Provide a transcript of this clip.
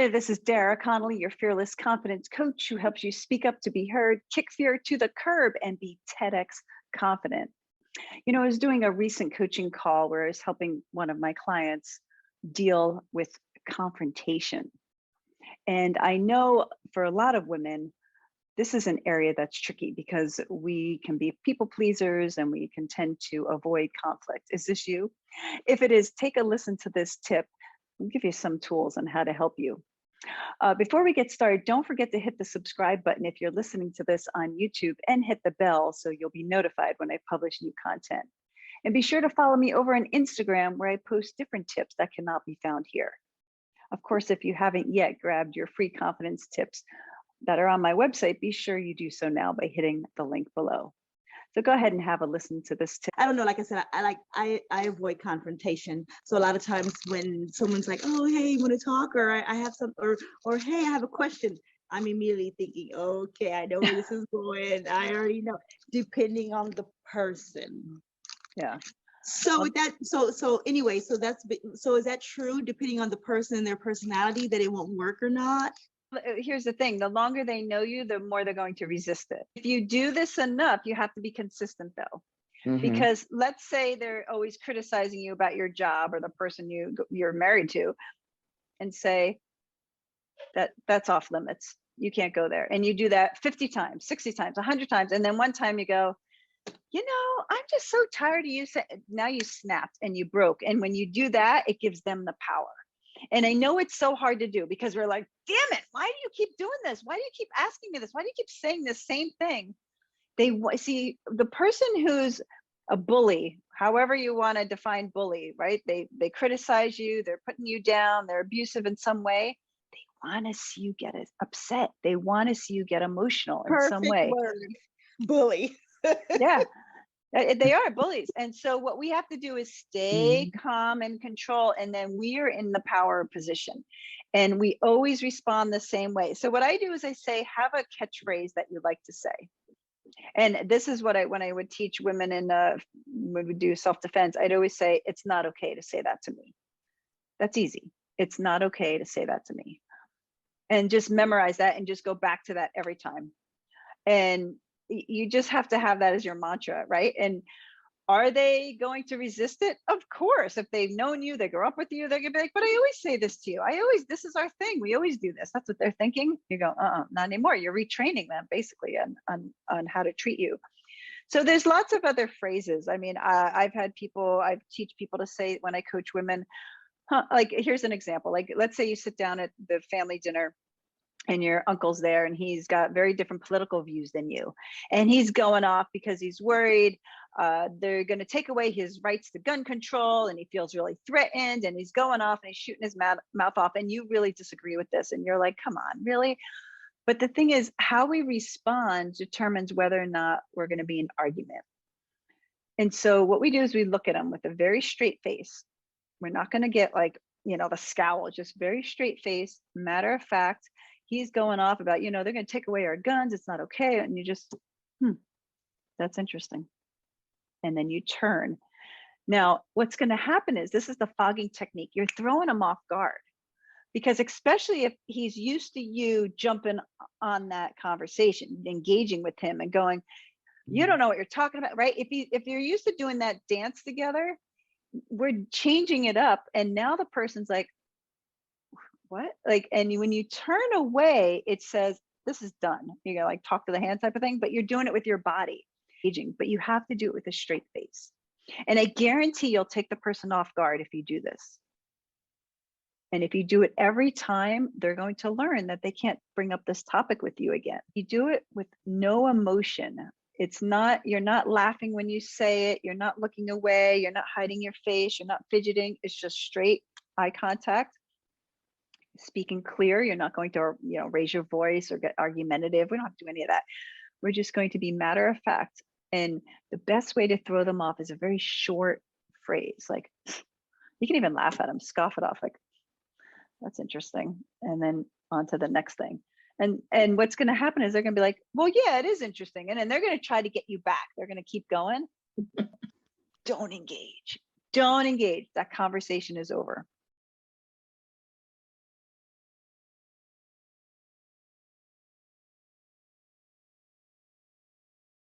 Hi, this is Dara, Connolly, your fearless confidence coach who helps you speak up to be heard, kick fear to the curb, and be TEDx confident. I was doing a recent coaching call where I was helping one of my clients deal with confrontation. And I know for a lot of women, this is an area that's tricky because we can be people pleasers and we can tend to avoid conflict. Is this you? If it is, take a listen to this tip. I'll give you some tools on how to help you. Before we get started, don't forget to hit the subscribe button if you're listening to this on YouTube, and hit the bell so you'll be notified when I publish new content. And be sure to follow me over on Instagram, where I post different tips that cannot be found here. Of course, if you haven't yet grabbed your free confidence tips that are on my website, be sure you do so now by hitting the link below. So go ahead and have a listen to this tip. I don't know, like I said, I avoid confrontation. So a lot of times when someone's like, oh, hey, you want to talk? Or I have some, or hey, I have a question. I'm immediately thinking, okay, I know where this is going. I already know, depending on the person. Yeah. So with that, so anyway, so is that true, depending on the person and their personality, that it won't work or not? Here's the thing, the longer they know you, the more they're going to resist it. If you do this enough, you have to be consistent though. Because let's say they're always criticizing you about your job or the person you're married to, and say that's off limits. You can't go there. And you do that 50 times, 60 times, 100 times. And then one time you go, I'm just so tired of you. Now you snapped and you broke. And when you do that, it gives them the power. And I know it's so hard to do because we're like, damn it, why do you keep doing this? Why do you keep asking me this? Why do you keep saying the same thing? They see the person who's a bully, however you want to define bully, right? They criticize you, they're putting you down, they're abusive in some way. They want to see you get upset. They want to see you get emotional in some way. Word. Bully. Yeah. They are bullies. And so what we have to do is stay calm and control. And then we are in the power position. And we always respond the same way. So what I do is I say, have a catchphrase that you like to say. And this is what when I would teach women when we do self-defense, I'd always say, it's not okay to say that to me. That's easy. It's not okay to say that to me. And just memorize that and just go back to that every time. And you just have to have that as your mantra, right? And are they going to resist it? Of course. If they've known you, they grew up with you, they're gonna be like, but I always say this to you. This is our thing. We always do this. That's what they're thinking. You go, not anymore. You're retraining them basically on how to treat you. So there's lots of other phrases. I mean, I teach people to say when I coach women, like, here's an example. Like, let's say you sit down at the family dinner and your uncle's there and he's got very different political views than you. And he's going off because he's worried they're going to take away his rights to gun control, and he feels really threatened, and he's going off and he's shooting his mouth off, and you really disagree with this. And you're like, come on, really? But the thing is, how we respond determines whether or not we're going to be in argument. And so what we do is we look at them with a very straight face. We're not going to get like, the scowl, just very straight face, matter of fact. He's going off about, they're going to take away our guns. It's not okay. And you just, that's interesting. And then you turn. Now, what's going to happen is, this is the fogging technique. You're throwing him off guard, because especially if he's used to you jumping on that conversation, engaging with him and going, you don't know what you're talking about, right? If you're used to doing that dance together, we're changing it up. And now the person's like, what? Like, and when you turn away, it says, this is done. Like talk to the hand type of thing, but you're doing it with your body, but you have to do it with a straight face. And I guarantee you'll take the person off guard if you do this. And if you do it every time, they're going to learn that they can't bring up this topic with you again. You do it with no emotion. You're not laughing when you say it. You're not looking away. You're not hiding your face. You're not fidgeting. It's just straight eye contact. Speaking clear. You're not going to, raise your voice or get argumentative. We don't have to do any of that. We're just going to be matter of fact. And the best way to throw them off is a very short phrase. Like, you can even laugh at them, scoff it off, like, that's interesting. And then on to the next thing. And what's going to happen is they're going to be like, well, yeah, it is interesting. And then they're going to try to get you back. They're going to keep going. Don't engage. That conversation is over.